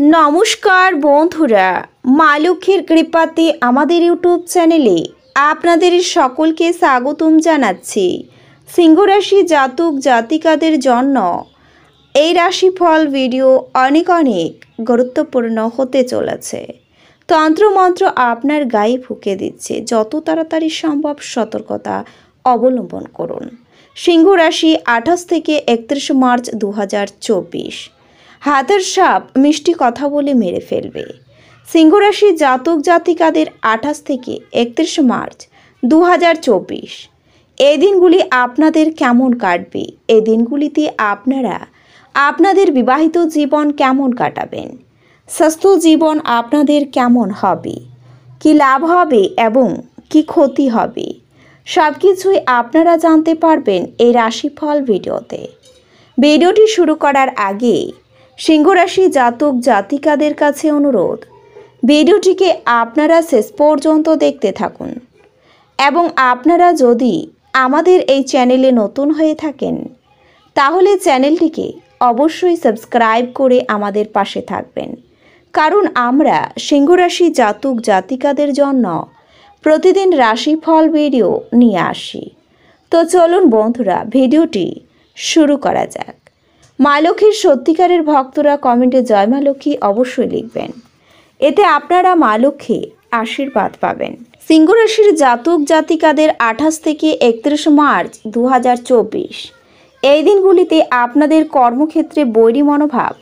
নমস্কার বন্ধুরা, মা লক্ষ্মীর কৃপাতে আমাদের ইউটিউব চ্যানেলে আপনাদের সকলকে স্বাগতম জানাচ্ছি। সিংহ রাশি জাতক জাতিকাদের জন্য এই রাশিফল ভিডিও অনেক গুরুত্বপূর্ণ হতে চলেছে। তন্ত্রমন্ত্র আপনার গায়ে ফুঁকে দিচ্ছে, যত তাড়াতাড়ি সম্ভব সতর্কতা অবলম্বন করুন। সিংহ রাশি 28 থেকে 31 মার্চ 2024। হাতের সাপ মিষ্টি কথা বলে মেরে ফেলবে। সিংহ রাশি জাতক জাতিকাদের 28 থেকে 31 মার্চ 2024 এই দিনগুলি আপনাদের কেমন কাটবে? এই দিনগুলিতে আপনারা আপনাদের বিবাহিত জীবন কেমন কাটাবেন? স্বাস্থ্য জীবন আপনাদের কেমন হবে? কি লাভ হবে এবং কি ক্ষতি হবে? সব কিছুই আপনারা জানতে পারবেন এই রাশিফল ভিডিওতে। ভিডিওটি শুরু করার আগে সিংহ রাশি জাতক জাতিকাদের কাছে অনুরোধ, ভিডিওটিকে আপনারা শেষ পর্যন্ত দেখতে থাকুন এবং আপনারা যদি আমাদের এই চ্যানেলে নতুন হয়ে থাকেন তাহলে চ্যানেলটিকে অবশ্যই সাবস্ক্রাইব করে আমাদের পাশে থাকবেন, কারণ আমরা সিংহ রাশি জাতক জাতিকাদের জন্য প্রতিদিন রাশিফল ভিডিও নিয়ে আসি। তো চলুন বন্ধুরা, ভিডিওটি শুরু করা যাক। মা লক্ষ্মীর সত্যিকারের ভক্তরা কমেন্টে জয় মা লক্ষ্মী অবশ্যই লিখবেন, এতে আপনারা মা লক্ষ্মীর আশীর্বাদ পাবেন। সিংহ রাশির জাতক জাতিকাদের 28 থেকে 31 মার্চ 2024 এই দিনগুলিতে আপনাদের কর্মক্ষেত্রে বৈরী মনোভাব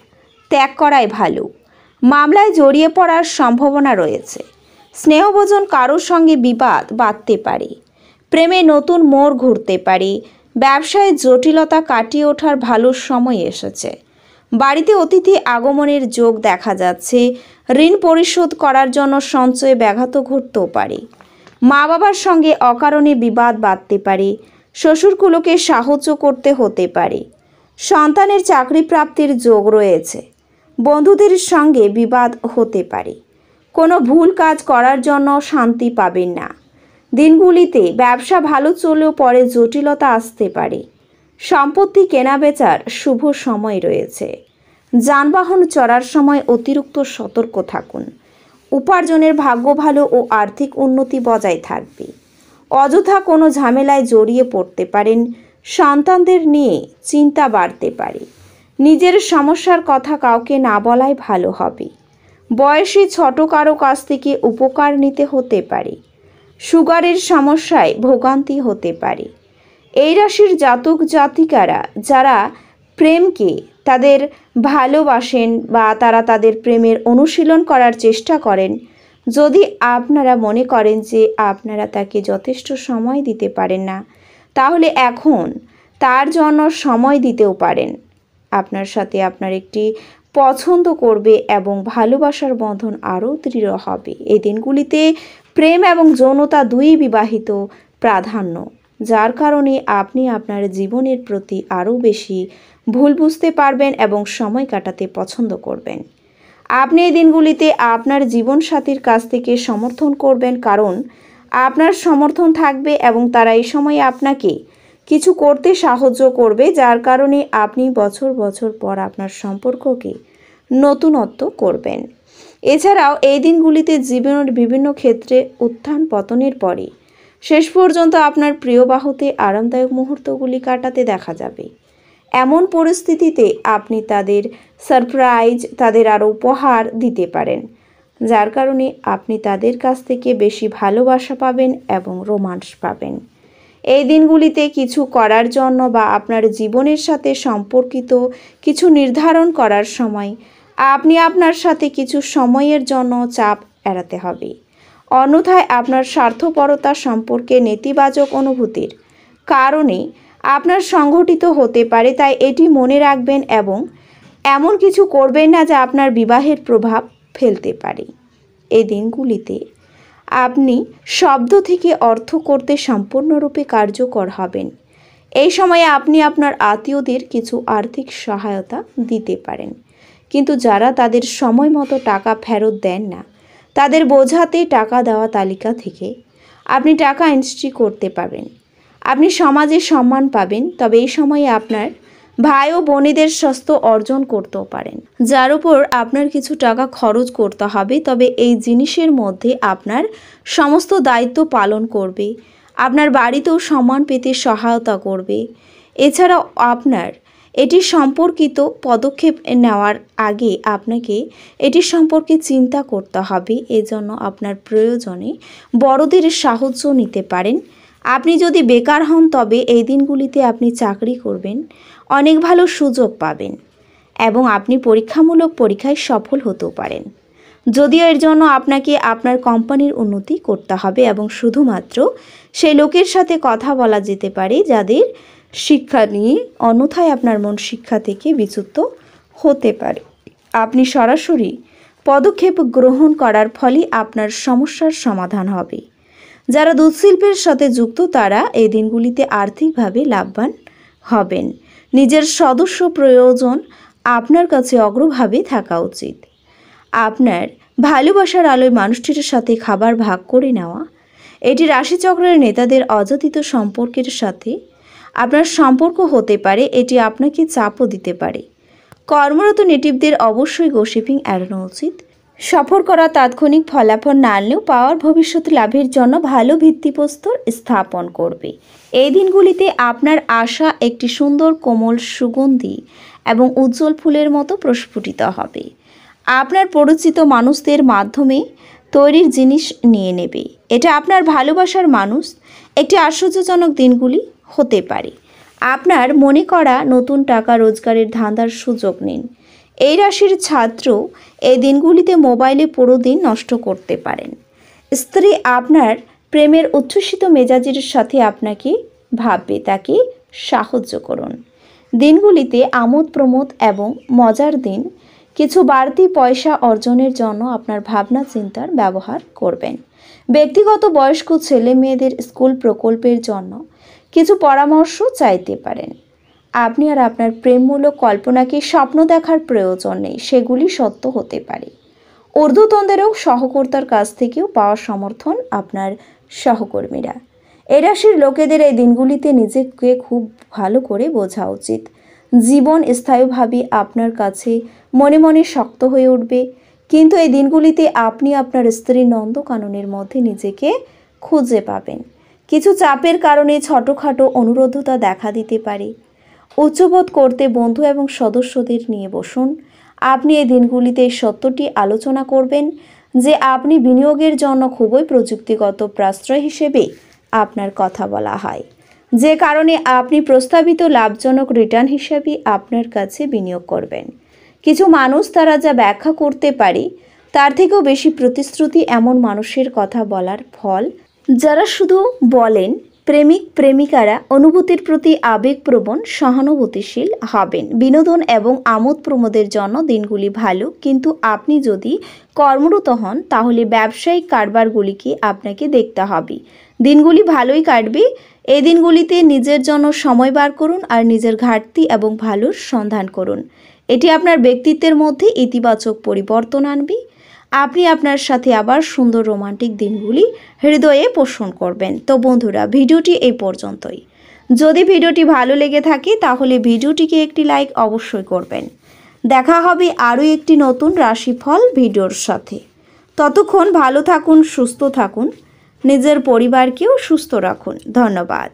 ত্যাগ করাই ভালো। মামলায় জড়িয়ে পড়ার সম্ভাবনা রয়েছে। স্নেহভোজন কারোর সঙ্গে বিবাদ বাঁধতে পারে। প্রেমে নতুন মোড় ঘুরতে পারে। ব্যবসায় জটিলতা কাটিয়ে ওঠার ভালো সময় এসেছে। বাড়িতে অতিথি আগমনের যোগ দেখা যাচ্ছে। ঋণ পরিশোধ করার জন্য সঞ্চয়ে ব্যাঘাত ঘটতেও পারে। মা বাবার সঙ্গে অকারণে বিবাদ বাঁধতে পারে। শ্বশুরকুলোকে সাহায্য করতে হতে পারে। সন্তানের চাকরি প্রাপ্তির যোগ রয়েছে। বন্ধুদের সঙ্গে বিবাদ হতে পারে। কোনো ভুল কাজ করার জন্য শান্তি পাবেন না। দিনগুলিতে ব্যবসা ভালো চললেও পরে জটিলতা আসতে পারে। সম্পত্তি কেনাবেচার শুভ সময় রয়েছে। যানবাহন চড়ার সময় অতিরিক্ত সতর্ক থাকুন। উপার্জনের ভাগ্য ভালো ও আর্থিক উন্নতি বজায় থাকবে। অযথা কোনো ঝামেলায় জড়িয়ে পড়তে পারেন। সন্তানদের নিয়ে চিন্তা বাড়তে পারে। নিজের সমস্যার কথা কাউকে না বলাই ভালো হবে। বয়সী ছোট কারো কাছ থেকে উপকার নিতে হতে পারে। সুগারের সমস্যায় ভোগান্তি হতে পারে। এই রাশির জাতক জাতিকারা যারা প্রেমকে তাদের ভালোবাসেন বা তারা তাদের প্রেমের অনুশীলন করার চেষ্টা করেন, যদি আপনারা মনে করেন যে আপনারা তাকে যথেষ্ট সময় দিতে পারেন না, তাহলে এখন তার জন্য সময় দিতেও পারেন। আপনার সাথে আপনার একটি পছন্দ করবে এবং ভালোবাসার বন্ধন আরও দৃঢ় হবে। এই দিনগুলিতে প্রেম এবং যৌনতা দুই বিবাহিত প্রাধান্য, যার কারণে আপনি আপনার জীবনের প্রতি আরও বেশি ভুল বুঝতে পারবেন এবং সময় কাটাতে পছন্দ করবেন। আপনি এই দিনগুলিতে আপনার জীবনসাথীর কাছ থেকে সমর্থন করবেন, কারণ আপনার সমর্থন থাকবে এবং তারা এই সময় আপনাকে কিছু করতে সাহায্য করবে, যার কারণে আপনি বছর বছর পর আপনার সম্পর্ককে নতুনত্ব করবেন। এছাড়াও এই দিনগুলিতে জীবনের বিভিন্ন ক্ষেত্রে উত্থান পতনের পরে শেষ পর্যন্ত আপনার প্রিয় বাহুতে আরামদায়ক মুহূর্তগুলি কাটাতে দেখা যাবে। এমন পরিস্থিতিতে আপনি তাদের সারপ্রাইজ, তাদের আরও উপহার দিতে পারেন, যার কারণে আপনি তাদের কাছ থেকে বেশি ভালোবাসা পাবেন এবং রোমান্স পাবেন। এই দিনগুলিতে কিছু করার জন্য বা আপনার জীবনের সাথে সম্পর্কিত কিছু নির্ধারণ করার সময় আপনি আপনার সাথে কিছু সময়ের জন্য চাপ এড়াতে হবে। অন্যথায় আপনার স্বার্থপরতা সম্পর্কে নেতিবাচক অনুভূতির কারণে আপনার সংঘটিত হতে পারে, তাই এটি মনে রাখবেন এবং এমন কিছু করবেন না যা আপনার বিবাহের প্রভাব ফেলতে পারে। এই দিনগুলিতে আপনি শব্দ থেকে অর্থ করতে সম্পূর্ণরূপে কার্যকর হবেন। এই সময়ে আপনি আপনার আত্মীয়দের কিছু আর্থিক সহায়তা দিতে পারেন, কিন্তু যারা তাদের সময় মতো টাকা ফেরত দেন না তাদের বোঝাতে টাকা দেওয়া তালিকা থেকে আপনি টাকা এন্ট্রি করতে পারবেন। আপনি সমাজে সম্মান পাবেন, তবে এই সময়ে আপনার ভাই ও বোনেদের স্বাস্থ্য অর্জন করতেও পারেন, যার উপর আপনার কিছু টাকা খরচ করতে হবে। তবে এই জিনিসের মধ্যে আপনার সমস্ত দায়িত্ব পালন করবে, আপনার বাড়িতেও সম্মান পেতে সহায়তা করবে। এছাড়াও আপনার এটি সম্পর্কিত পদক্ষেপ নেওয়ার আগে আপনাকে এটি সম্পর্কে চিন্তা করতে হবে। এজন্য আপনার প্রয়োজনে বড়দের সাহায্য নিতে পারেন। আপনি যদি বেকার হন তবে এই দিনগুলিতে আপনি চাকরি করবেন, অনেক ভালো সুযোগ পাবেন এবং আপনি পরীক্ষামূলক পরীক্ষায় সফল হতেও পারেন। যদিও এর জন্য আপনাকে আপনার কোম্পানির উন্নতি করতে হবে এবং শুধুমাত্র সেই লোকের সাথে কথা বলা যেতে পারে যাদের শিক্ষা নিয়ে, অন্যথায় আপনার মন শিক্ষা থেকে বিচ্যুত হতে পারে। আপনি সরাসরি পদক্ষেপ গ্রহণ করার ফলে আপনার সমস্যার সমাধান হবে। যারা দুধ শিল্পের সাথে যুক্ত তারা এই দিনগুলিতে আর্থিকভাবে লাভবান হবেন। নিজের সদস্য প্রয়োজন আপনার কাছে অগ্রভাবে থাকা উচিত। আপনার ভালোবাসার আলোয় মানুষটির সাথে খাবার ভাগ করে নেওয়া, এটি রাশিচক্রের নেতাদের অযাচিত সম্পর্কের সাথে আপনার সম্পর্ক হতে পারে। এটি আপনাকে চাপও দিতে পারে। কর্মরত নেটিভদের অবশ্যই গসিপিং এড়ানো উচিত। সফর করা তাৎক্ষণিক ফলাফল না আনলেও পাওয়ার ভবিষ্যৎ লাভের জন্য ভালো ভিত্তিপ্রস্তর স্থাপন করবে। এই দিনগুলিতে আপনার আশা একটি সুন্দর কোমল সুগন্ধি এবং উজ্জ্বল ফুলের মতো প্রস্ফুটিত হবে। আপনার পরিচিত মানুষদের মাধ্যমে তৈরির জিনিস নিয়ে নেবে। এটা আপনার ভালোবাসার মানুষ। একটি আশ্চর্যজনক দিনগুলি হতে পারে। আপনার মনে করা নতুন টাকা রোজগারের ধান্দার সুযোগ নিন। এই রাশির ছাত্র এই দিনগুলিতে মোবাইলে পুরো দিন নষ্ট করতে পারেন। স্ত্রী আপনার প্রেমের উচ্ছ্বসিত মেজাজের সাথে আপনাকে ভাববে, তাকে সাহায্য করুন। দিনগুলিতে আমোদ প্রমোদ এবং মজার দিন। কিছু বাড়তি পয়সা অর্জনের জন্য আপনার ভাবনা চিন্তার ব্যবহার করবেন। ব্যক্তিগত বয়স্ক ছেলে মেয়েদের স্কুল প্রকল্পের জন্য কিছু পরামর্শ চাইতে পারেন। আপনি আর আপনার প্রেমমূলক কল্পনাকে স্বপ্ন দেখার প্রয়োজন নেই, সেগুলি সত্য হতে পারে। ঊর্ধ্বতনদেরও সহকর্তার কাছ থেকেও পাওয়া সমর্থন আপনার সহকর্মীরা। এই রাশির লোকেদের এই দিনগুলিতে নিজেকে খুব ভালো করে বোঝা উচিত। জীবন স্থায়ীভাবে আপনার কাছে মনে মনে শক্ত হয়ে উঠবে, কিন্তু এই দিনগুলিতে আপনি আপনার স্ত্রীর নন্দকাননের মধ্যে নিজেকে খুঁজে পাবেন। কিছু চাপের কারণে ছোটোখাটো অনুরোধতা দেখা দিতে পারে। উচ্চবোধ করতে বন্ধু এবং সদস্যদের নিয়ে বসুন। আপনি এই দিনগুলিতে সত্যটি আলোচনা করবেন যে আপনি বিনিয়োগের জন্য খুবই প্রযুক্তিগত প্রশ্রয় হিসেবে আপনার কথা বলা হয়, যে কারণে আপনি প্রস্তাবিত লাভজনক রিটার্ন হিসেবে আপনার কাছে বিনিয়োগ করবেন। কিছু মানুষ তারা যা ব্যাখ্যা করতে পারে তার থেকেও বেশি প্রতিশ্রুতি এমন মানুষের কথা বলার ফল, যারা শুধু বলেন। প্রেমিক প্রেমিকারা অনুভূতির প্রতি আবেগপ্রবণ, সহানুভূতিশীল হবেন। বিনোদন এবং আমোদ প্রমোদের জন্য দিনগুলি ভালো, কিন্তু আপনি যদি কর্মরত হন তাহলে ব্যবসায়িক কারবারগুলিকে আপনাকে দেখতে হবে। দিনগুলি ভালোই কাটবে। এই দিনগুলিতে নিজের জন্য সময় বার করুন আর নিজের ঘাটতি এবং ভালোর সন্ধান করুন। এটি আপনার ব্যক্তিত্বের মধ্যে ইতিবাচক পরিবর্তন আনবে। আপনি আপনার সাথে আবার সুন্দর রোমান্টিক দিনগুলি হৃদয়ে পোষণ করবেন। তো বন্ধুরা, ভিডিওটি এই পর্যন্তই। যদি ভিডিওটি ভালো লেগে থাকে তাহলে ভিডিওটিকে একটি লাইক অবশ্যই করবেন। দেখা হবে আরও একটি নতুন রাশিফল ভিডিওর সাথে। ততক্ষণ ভালো থাকুন, সুস্থ থাকুন, নিজের পরিবারকেও সুস্থ রাখুন। ধন্যবাদ।